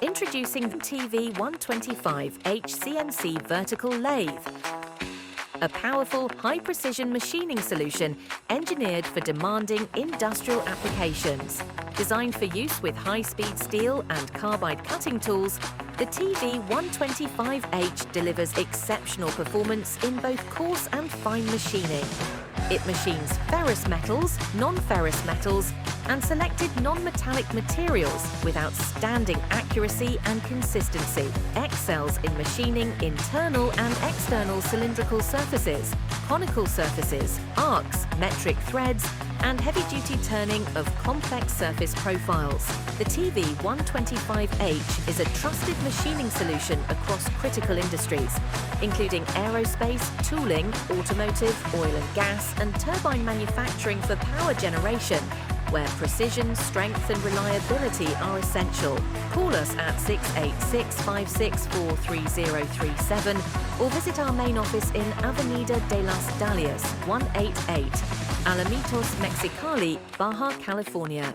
Introducing the TV-125H CNC vertical lathe, a powerful, high-precision machining solution engineered for demanding industrial applications. Designed for use with high-speed steel and carbide cutting tools, the TV-125H delivers exceptional performance in both coarse and fine machining. It machines ferrous metals, non-ferrous metals, and selected non-metallic materials with outstanding accuracy and consistency. Excels in machining internal and external cylindrical surfaces, conical surfaces, arcs, metric threads, and heavy-duty turning of complex surface profiles. The TV-125H is a trusted machining solution across critical industries, including aerospace, tooling, automotive, oil and gas, and turbine manufacturing for power generation, where precision, strength and reliability are essential. Call us at 686-564-3037 or visit our main office in Avenida de las Dalias, 188, Alamitos Mexicali, Baja California.